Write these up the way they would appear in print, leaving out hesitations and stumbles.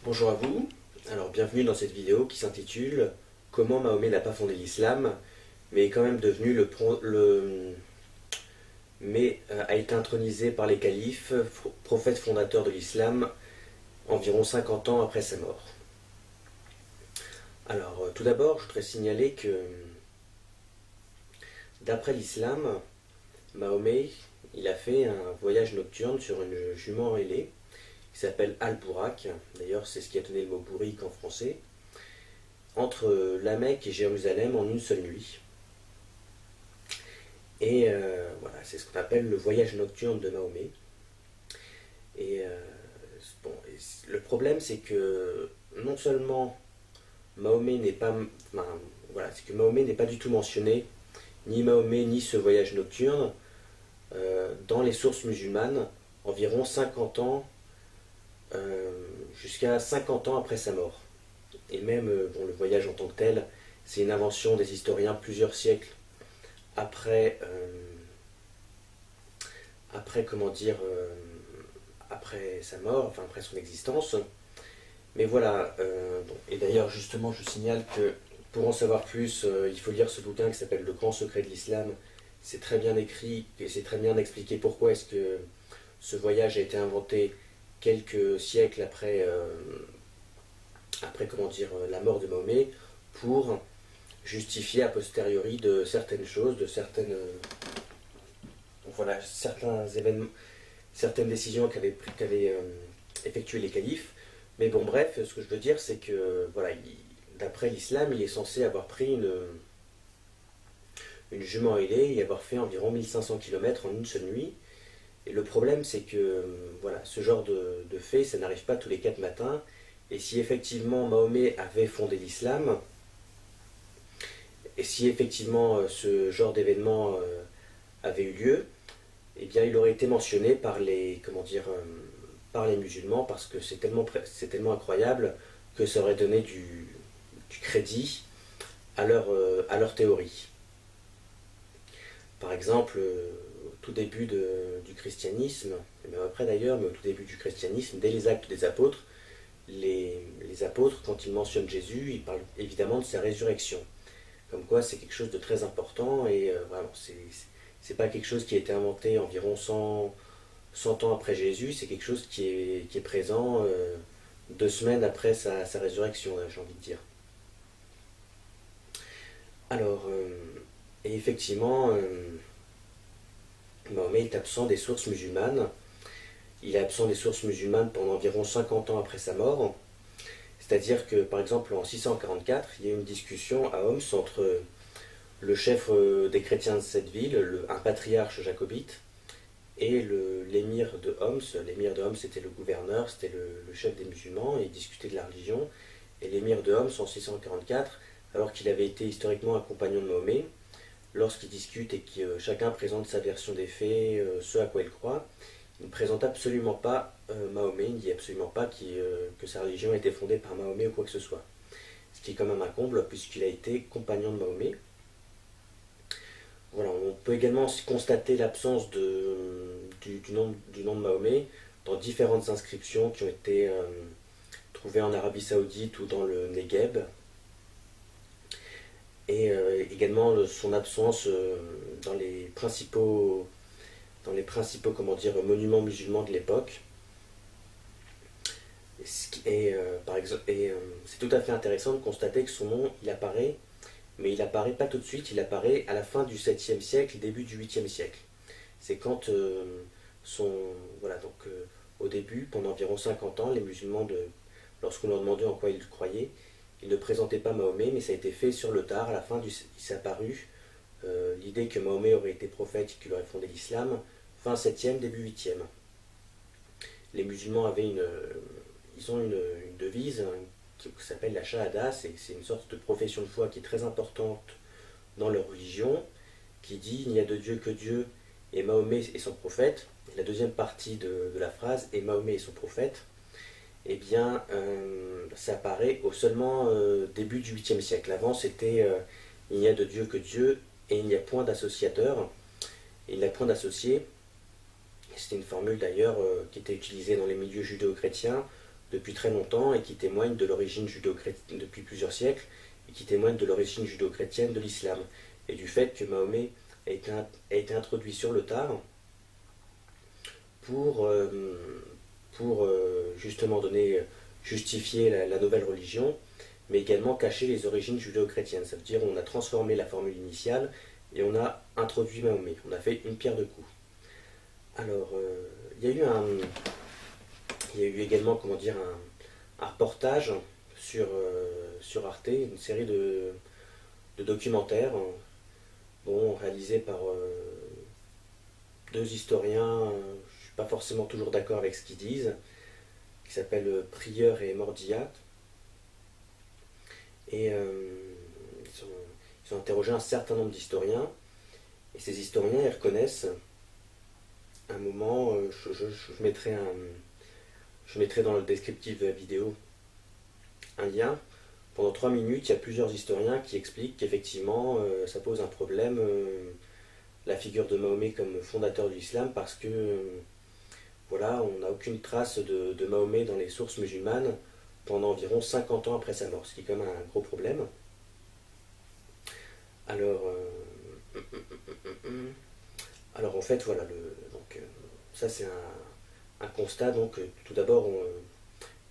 Bonjour à vous, alors bienvenue dans cette vidéo qui s'intitule Comment Mahomet n'a pas fondé l'islam, mais est quand même devenu a été intronisé par les califes, prophète fondateur de l'islam, environ 50 ans après sa mort. Alors tout d'abord, je voudrais signaler que d'après l'islam, Mahomet, il a fait un voyage nocturne sur une jument ailée qui s'appelle Al-Bourak, d'ailleurs c'est ce qui a donné le mot bourrique en français, entre la Mecque et Jérusalem en une seule nuit. Et voilà, c'est ce qu'on appelle le voyage nocturne de Mahomet. Et bon, le problème c'est que non seulement Mahomet n'est pas, enfin, voilà, c'est que Mahomet n'est pas du tout mentionné, ni Mahomet ni ce voyage nocturne, dans les sources musulmanes, environ 50 ans, jusqu'à 50 ans après sa mort. Et même bon, le voyage en tant que tel, c'est une invention des historiens plusieurs siècles après, comment dire, après sa mort, enfin après son existence. Mais voilà, bon, et d'ailleurs justement je signale que pour en savoir plus, il faut lire ce bouquin qui s'appelle Le Grand Secret de l'Islam. C'est très bien écrit et c'est très bien expliqué pourquoi est-ce que ce voyage a été inventé quelques siècles après, comment dire, la mort de Mahomet, pour justifier a posteriori de certaines choses, de certaines, voilà, certains événements, certaines décisions qu'avaient effectuées les califes. Mais bon, bref, ce que je veux dire, c'est que, voilà, d'après l'islam, il est censé avoir pris une jument ailée et avoir fait environ 1500 km en une seule nuit. Et le problème, c'est que, voilà, ce genre de fait, ça n'arrive pas tous les 4 matins. Et si effectivement Mahomet avait fondé l'islam, et si effectivement ce genre d'événement avait eu lieu, eh bien il aurait été mentionné par les, comment dire, par les musulmans, parce que c'est tellement incroyable que ça aurait donné du crédit à leur théorie. Par exemple, au tout début du christianisme, et même après d'ailleurs, mais au tout début du christianisme, dès les actes des apôtres, les apôtres, quand ils mentionnent Jésus, ils parlent évidemment de sa résurrection. Comme quoi c'est quelque chose de très important et vraiment, c'est pas quelque chose qui a été inventé environ 100 ans après Jésus, c'est quelque chose qui est présent 2 semaines après sa résurrection, j'ai envie de dire. Alors, et effectivement, Mahomet est absent des sources musulmanes. Il est absent des sources musulmanes pendant environ 50 ans après sa mort. C'est-à-dire que, par exemple, en 644, il y a une discussion à Homs entre le chef des chrétiens de cette ville, un patriarche jacobite, et l'émir de Homs. L'émir de Homs c'était le gouverneur, c'était le chef des musulmans, et ils discutaient de la religion. Et l'émir de Homs, en 644, alors qu'il avait été historiquement un compagnon de Mahomet, lorsqu'ils discutent et que chacun présente sa version des faits, ce à quoi il croit, il ne présente absolument pas Mahomet, il ne dit absolument pas que sa religion a été fondée par Mahomet ou quoi que ce soit. Ce qui est quand même un comble, puisqu'il a été compagnon de Mahomet. Voilà, on peut également constater l'absence du nom de Mahomet dans différentes inscriptions qui ont été trouvées en Arabie Saoudite ou dans le Negev. Et également son absence dans les principaux comment dire, monuments musulmans de l'époque. Et, c'est tout à fait intéressant de constater que son nom, il apparaît, mais il apparaît pas tout de suite, il apparaît à la fin du 7e siècle, début du 8e siècle. C'est quand voilà, donc au début, pendant environ 50 ans, les musulmans, lorsqu'on leur demandait en quoi ils croyaient, ils ne présentaient pas Mahomet, mais ça a été fait sur le tard, à la fin il s'est apparu l'idée que Mahomet aurait été prophète et qu'il aurait fondé l'islam, fin 7e, début 8e. Les musulmans ils ont une devise qui s'appelle la Shahada, c'est une sorte de profession de foi qui est très importante dans leur religion, qui dit il n'y a de Dieu que Dieu et Mahomet est son prophète. Et la deuxième partie de la phrase, et Mahomet est son prophète, eh bien ça apparaît au seulement début du 8e siècle. Avant c'était il n'y a de Dieu que Dieu et il n'y a point d'associateur, et il n'y a point d'associé. C'était une formule d'ailleurs qui était utilisée dans les milieux judéo-chrétiens depuis très longtemps et qui témoignent de l'origine judéo-chrétienne depuis plusieurs siècles et qui témoignent de l'origine judéo-chrétienne de l'islam et du fait que Mahomet a été introduit sur le tard pour, justement justifier la nouvelle religion, mais également cacher les origines judéo-chrétiennes. Ça veut dire qu'on a transformé la formule initiale et on a introduit Mahomet. On a fait une pierre deux coups. Alors, il y a eu également, comment dire, un reportage sur Arte, une série de documentaires, bon, réalisés par deux historiens. Je ne suis pas forcément toujours d'accord avec ce qu'ils disent, qui s'appellent Prieur et Mordillat. Et ils ont interrogé un certain nombre d'historiens, et ces historiens, ils reconnaissent un moment, je mettrai dans le descriptif de la vidéo un lien. Pendant 3 minutes, il y a plusieurs historiens qui expliquent qu'effectivement, ça pose un problème, la figure de Mahomet comme fondateur de l'islam, parce que voilà, on n'a aucune trace de Mahomet dans les sources musulmanes pendant environ 50 ans après sa mort, ce qui est quand même un gros problème. Alors, alors en fait, voilà, ça c'est un constat, donc tout d'abord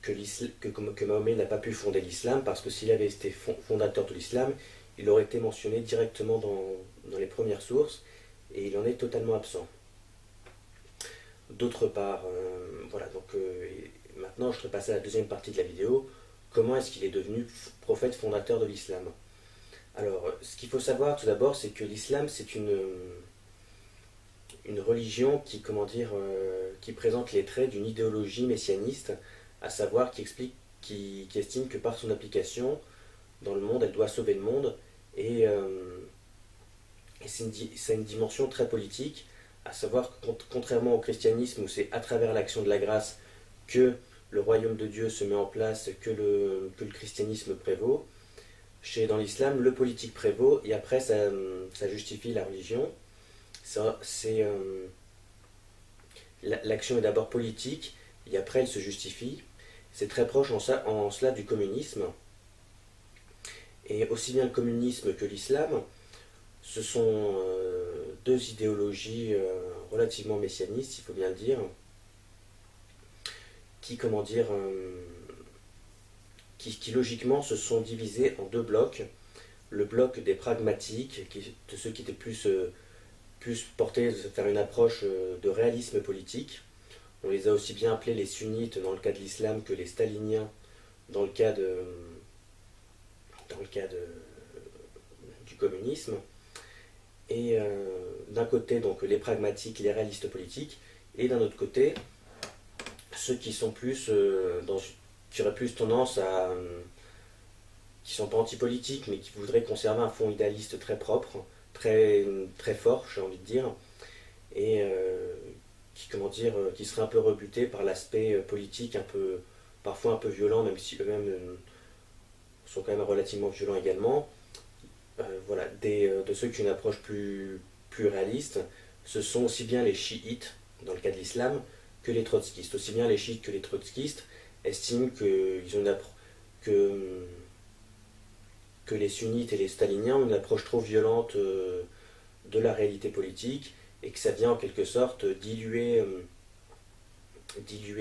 que Mahomet n'a pas pu fonder l'islam, parce que s'il avait été fondateur de l'islam, il aurait été mentionné directement dans les premières sources, et il en est totalement absent. D'autre part, voilà, donc maintenant je vais passer à la deuxième partie de la vidéo. Comment est-ce qu'il est devenu prophète fondateur de l'islam? Alors, ce qu'il faut savoir tout d'abord, c'est que l'islam, c'est une religion qui, comment dire, qui présente les traits d'une idéologie messianiste, à savoir qui estime que par son application dans le monde, elle doit sauver le monde, et c'est une dimension très politique, à savoir que contrairement au christianisme où c'est à travers l'action de la grâce que le royaume de Dieu se met en place, que le christianisme prévaut, dans l'islam, le politique prévaut, et après ça justifie la religion. L'action est d'abord politique, et après elle se justifie. C'est très proche en cela du communisme. Et aussi bien le communisme que l'islam, ce sont deux idéologies relativement messianistes, il faut bien le dire, qui, comment dire, qui logiquement se sont divisés en deux blocs. Le bloc des pragmatiques, de ceux qui étaient plus portés à faire une approche de réalisme politique. On les a aussi bien appelés les sunnites dans le cas de l'islam que les staliniens dans le cas du communisme. Et d'un côté, donc, les pragmatiques, les réalistes politiques, et d'un autre côté, ceux qui sont plus qui auraient plus tendance à qui sont pas antipolitiques, mais qui voudraient conserver un fond idéaliste très propre, très, très fort, j'ai envie de dire, et qui seraient un peu rebutés par l'aspect politique, parfois un peu violent, même si eux-mêmes sont quand même relativement violents également. Voilà, de ceux qui ont une approche plus réaliste, ce sont aussi bien les chiites, dans le cas de l'islam, que les trotskistes. Aussi bien les chiites que les trotskistes estiment que les sunnites et les staliniens ont une approche trop violente de la réalité politique, et que ça vient en quelque sorte diluer,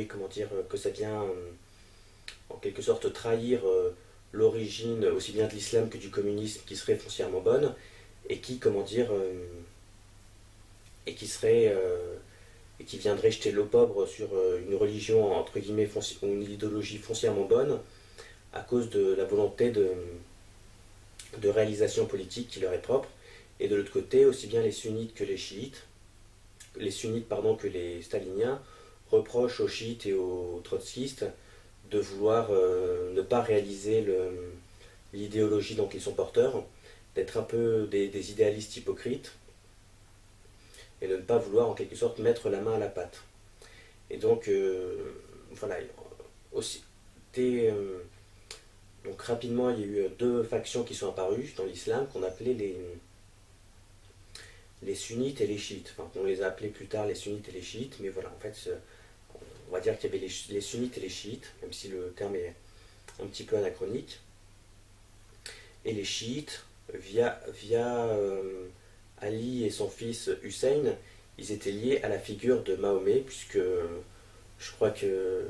comment dire, que ça vient en quelque sorte trahir l'origine aussi bien de l'islam que du communisme, qui serait foncièrement bonne, et qui, comment dire, et qui viendrait jeter l'opprobre sur une religion entre guillemets ou une idéologie foncièrement bonne, à cause de la volonté de réalisation politique qui leur est propre. Et de l'autre côté, aussi bien les sunnites que que les staliniens reprochent aux chiites et aux trotskistes de vouloir ne pas réaliser l'idéologie dont ils sont porteurs, d'être un peu des idéalistes hypocrites, et de ne pas vouloir en quelque sorte mettre la main à la pâte. Et donc, voilà, aussi, donc rapidement, il y a eu deux factions qui sont apparues dans l'islam, qu'on appelait les sunnites et les chiites. Enfin, on les a appelés plus tard les sunnites et les chiites, mais voilà, en fait, on va dire qu'il y avait les sunnites et les chiites, même si le terme est un petit peu anachronique. Et les chiites, via Ali et son fils Hussein, ils étaient liés à la figure de Mahomet, puisque je crois que,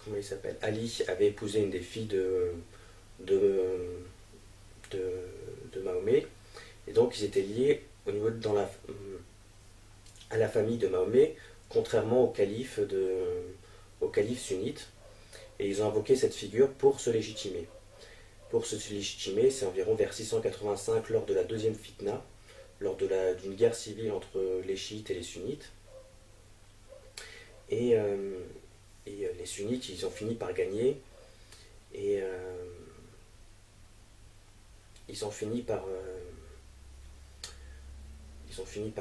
comment il s'appelle, Ali avait épousé une des filles de, de, de Mahomet, et donc ils étaient liés au niveau à la famille de Mahomet, contrairement au calife sunnite, et ils ont invoqué cette figure pour se légitimer. Pour se légitimer, c'est environ vers 685 lors de la deuxième fitna, d'une guerre civile entre les chiites et les sunnites. Et les sunnites, ils ont fini par gagner, et ils ont fini par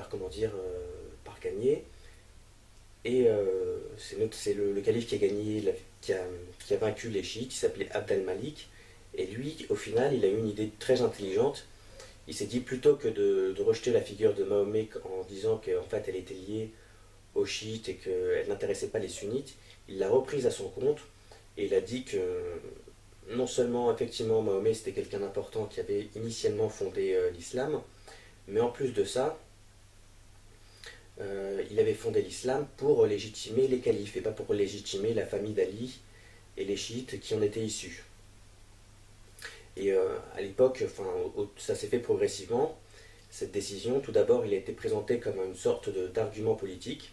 comment dire, par gagner. Et c'est le calife qui a gagné, qui a vaincu les chiites, qui s'appelait Abd al-Malik. Et lui, au final, il a eu une idée très intelligente. Il s'est dit, plutôt que de rejeter la figure de Mahomet en disant qu'en fait elle était liée aux chiites et qu'elle n'intéressait pas les sunnites, il l'a reprise à son compte et il a dit que non seulement effectivement Mahomet c'était quelqu'un d'important qui avait initialement fondé l'islam, mais en plus de ça, il avait fondé l'islam pour légitimer les califes et pas pour légitimer la famille d'Ali et les chiites qui en étaient issus. Et à l'époque, ça s'est fait progressivement, cette décision. Tout d'abord, il a été présenté comme une sorte d'argument politique,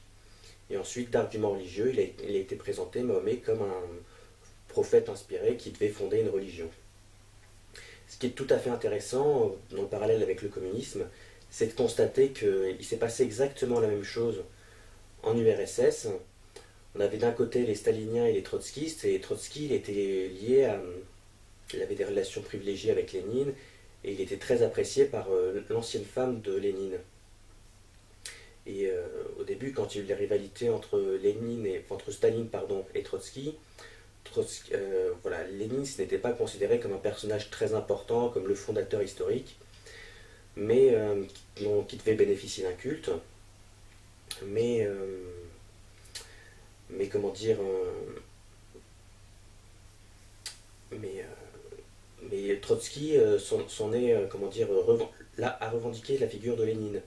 et ensuite d'argument religieux. Il a été présenté, Mahomet, comme un prophète inspiré qui devait fonder une religion. Ce qui est tout à fait intéressant, dans le parallèle avec le communisme, c'est de constater qu'il s'est passé exactement la même chose en URSS. On avait d'un côté les staliniens et les trotskistes, et Trotsky, il avait des relations privilégiées avec Lénine, et il était très apprécié par l'ancienne femme de Lénine. Et au début, quand il y a eu les rivalités entre Staline et Trotsky, Lénine n'était pas considéré comme un personnage très important, comme le fondateur historique, mais qui devait bénéficier d'un culte. Mais comment dire, mais Trotsky a revendiqué la figure de Lénine.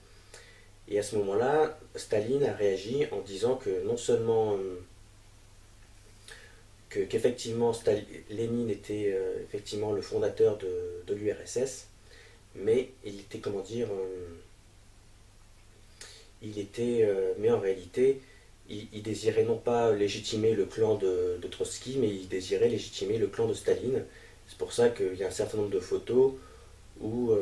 Et à ce moment-là, Staline a réagi en disant que non seulement qu'effectivement Lénine était effectivement le fondateur de l'URSS, mais mais en réalité, il désirait non pas légitimer le clan de Trotsky, mais il désirait légitimer le clan de Staline. C'est pour ça qu'il y a un certain nombre de photos où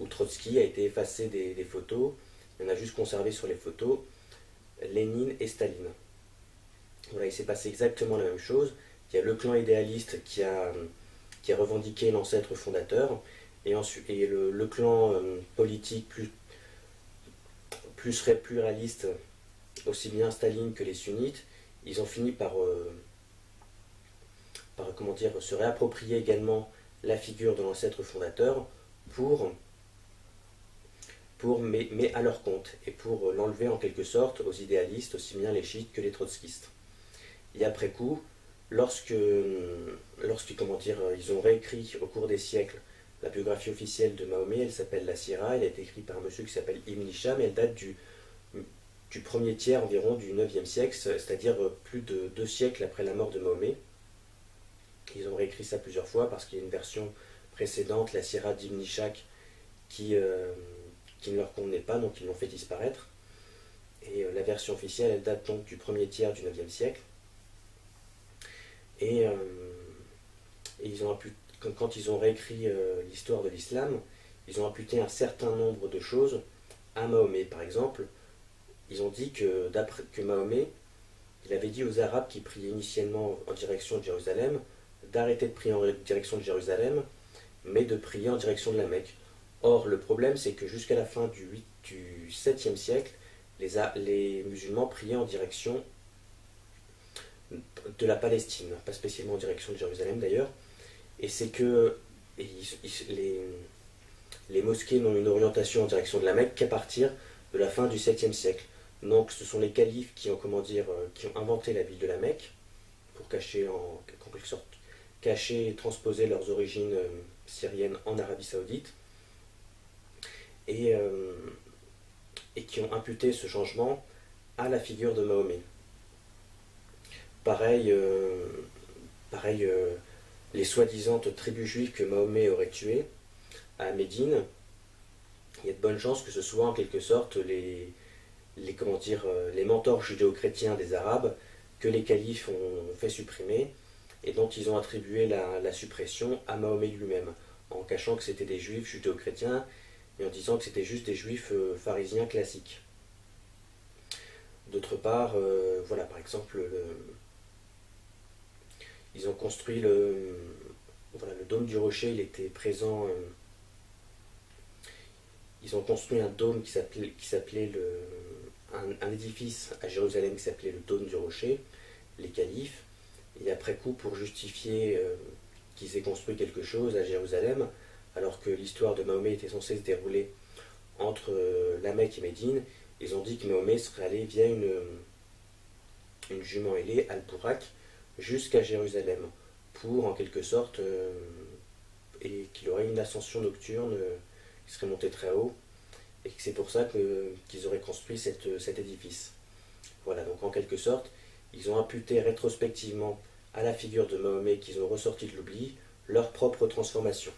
Trotsky a été effacé des photos. Il y en a juste conservé sur les photos Lénine et Staline. Voilà, il s'est passé exactement la même chose. Il y a le clan idéaliste qui a revendiqué l'ancêtre fondateur, et ensuite le clan politique plus réaliste, aussi bien Staline que les sunnites, ils ont fini par se réapproprier également la figure de l'ancêtre fondateur mais à leur compte, et pour l'enlever en quelque sorte aux idéalistes, aussi bien les chiites que les trotskistes. Et après coup, lorsque ils ont réécrit au cours des siècles la biographie officielle de Mahomet, elle s'appelle la Sira, elle a été écrite par un monsieur qui s'appelle Ibn Hisham, et elle date du premier tiers environ du 9e siècle, c'est-à-dire plus de 2 siècles après la mort de Mahomet. Ils ont réécrit ça plusieurs fois parce qu'il y a une version précédente, la Sira d'Ibn Ishaq, qui ne leur convenait pas, donc ils l'ont fait disparaître. Et la version officielle, elle date donc du premier tiers du 9e siècle. Et quand ils ont réécrit l'histoire de l'islam, ils ont imputé un certain nombre de choses à Mahomet. Par exemple, ils ont dit que Mahomet, il avait dit aux Arabes qui priaient initialement en direction de Jérusalem d'arrêter de prier en direction de Jérusalem, mais de prier en direction de la Mecque. Or, le problème, c'est que jusqu'à la fin du 7e siècle, les musulmans priaient en direction de la Palestine, pas spécialement en direction de Jérusalem d'ailleurs, et c'est que les mosquées n'ont une orientation en direction de la Mecque qu'à partir de la fin du 7e siècle. Donc ce sont les califes qui ont, comment dire, qui ont inventé la ville de la Mecque pour cacher, en quelque sorte, cacher et transposer leurs origines syriennes en Arabie Saoudite, et, euh, et qui ont imputé ce changement à la figure de Mahomet. Pareil, pareil les soi-disant tribus juives que Mahomet aurait tuées à Médine, il y a de bonnes chances que ce soit en quelque sorte comment dire, les mentors judéo-chrétiens des Arabes que les califes ont fait supprimer et dont ils ont attribué la suppression à Mahomet lui-même, en cachant que c'était des juifs judéo-chrétiens et en disant que c'était juste des juifs pharisiens classiques. D'autre part, voilà, par exemple, ils ont construit voilà, le dôme du rocher, il était présent. Ils ont construit un dôme qui s'appelait un édifice à Jérusalem qui s'appelait le dôme du rocher, les califes. Et après coup, pour justifier qu'ils aient construit quelque chose à Jérusalem, alors que l'histoire de Mahomet était censée se dérouler entre la Mecque et Médine, ils ont dit que Mahomet serait allé via une jument ailée, Al-Burak, jusqu'à Jérusalem, pour en quelque sorte, et qu'il aurait une ascension nocturne qui serait monté très haut, et que c'est pour ça qu'ils auraient construit cet édifice. Voilà, donc en quelque sorte, ils ont imputé rétrospectivement à la figure de Mahomet qu'ils ont ressorti de l'oubli leur propre transformation.